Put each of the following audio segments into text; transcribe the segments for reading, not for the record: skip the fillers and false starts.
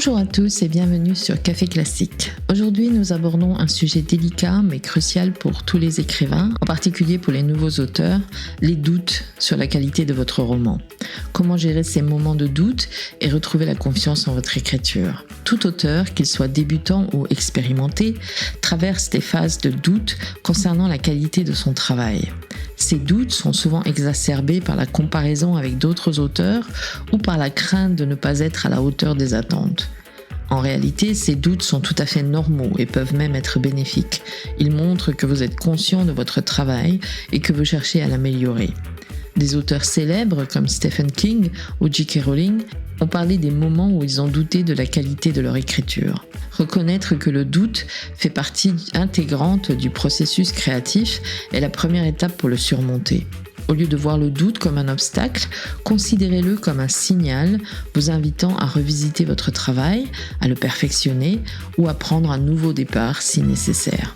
Bonjour à tous et bienvenue sur Café Classique. Aujourd'hui, nous abordons un sujet délicat mais crucial pour tous les écrivains, en particulier pour les nouveaux auteurs, les doutes sur la qualité de votre roman. Comment gérer ces moments de doute et retrouver la confiance en votre écriture. Tout auteur, qu'il soit débutant ou expérimenté, traverse des phases de doute concernant la qualité de son travail. Ces doutes sont souvent exacerbés par la comparaison avec d'autres auteurs ou par la crainte de ne pas être à la hauteur des attentes. En réalité, ces doutes sont tout à fait normaux et peuvent même être bénéfiques. Ils montrent que vous êtes conscient de votre travail et que vous cherchez à l'améliorer. Des auteurs célèbres comme Stephen King ou J.K. Rowling ont parlé des moments où ils ont douté de la qualité de leur écriture. Reconnaître que le doute fait partie intégrante du processus créatif est la première étape pour le surmonter. Au lieu de voir le doute comme un obstacle, considérez-le comme un signal vous invitant à revisiter votre travail, à le perfectionner ou à prendre un nouveau départ si nécessaire.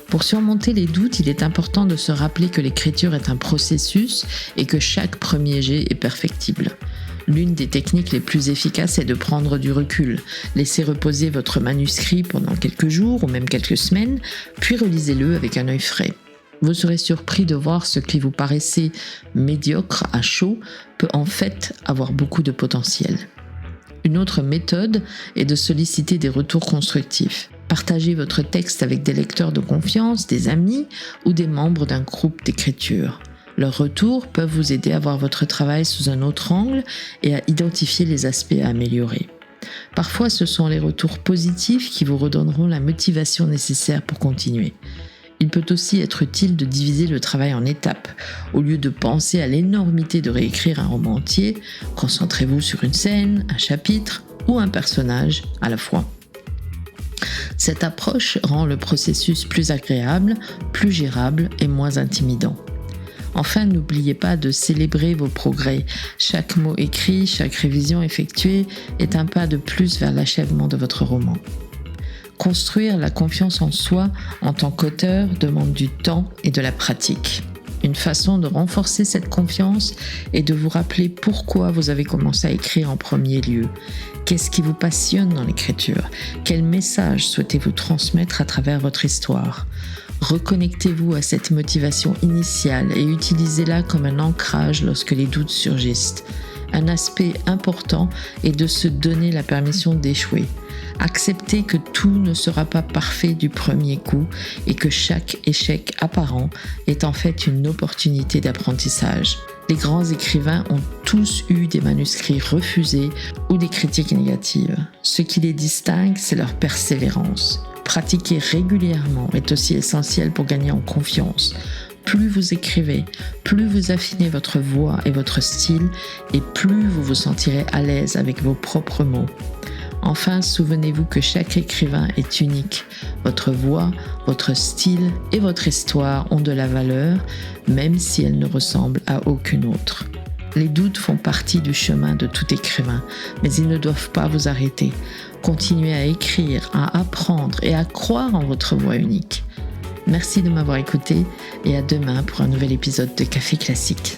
Pour surmonter les doutes, il est important de se rappeler que l'écriture est un processus et que chaque premier jet est perfectible. L'une des techniques les plus efficaces est de prendre du recul. Laissez reposer votre manuscrit pendant quelques jours ou même quelques semaines, puis relisez-le avec un œil frais. Vous serez surpris de voir ce qui vous paraissait médiocre à chaud peut en fait avoir beaucoup de potentiel. Une autre méthode est de solliciter des retours constructifs. Partagez votre texte avec des lecteurs de confiance, des amis ou des membres d'un groupe d'écriture. Leurs retours peuvent vous aider à voir votre travail sous un autre angle et à identifier les aspects à améliorer. Parfois, ce sont les retours positifs qui vous redonneront la motivation nécessaire pour continuer. Il peut aussi être utile de diviser le travail en étapes. Au lieu de penser à l'énormité de réécrire un roman entier, concentrez-vous sur une scène, un chapitre ou un personnage à la fois. Cette approche rend le processus plus agréable, plus gérable et moins intimidant. Enfin, n'oubliez pas de célébrer vos progrès. Chaque mot écrit, chaque révision effectuée est un pas de plus vers l'achèvement de votre roman. Construire la confiance en soi en tant qu'auteur demande du temps et de la pratique. Une façon de renforcer cette confiance est de vous rappeler pourquoi vous avez commencé à écrire en premier lieu. Qu'est-ce qui vous passionne dans l'écriture ? Quel message souhaitez-vous transmettre à travers votre histoire ? Reconnectez-vous à cette motivation initiale et utilisez-la comme un ancrage lorsque les doutes surgissent. Un aspect important est de se donner la permission d'échouer. Acceptez que tout ne sera pas parfait du premier coup et que chaque échec apparent est en fait une opportunité d'apprentissage. Les grands écrivains ont tous eu des manuscrits refusés ou des critiques négatives. Ce qui les distingue, c'est leur persévérance. Pratiquer régulièrement est aussi essentiel pour gagner en confiance. Plus vous écrivez, plus vous affinez votre voix et votre style et plus vous vous sentirez à l'aise avec vos propres mots. Enfin, souvenez-vous que chaque écrivain est unique. Votre voix, votre style et votre histoire ont de la valeur, même si elles ne ressemblent à aucune autre. Les doutes font partie du chemin de tout écrivain, mais ils ne doivent pas vous arrêter. Continuez à écrire, à apprendre et à croire en votre voix unique. Merci de m'avoir écouté et à demain pour un nouvel épisode de Café Classique.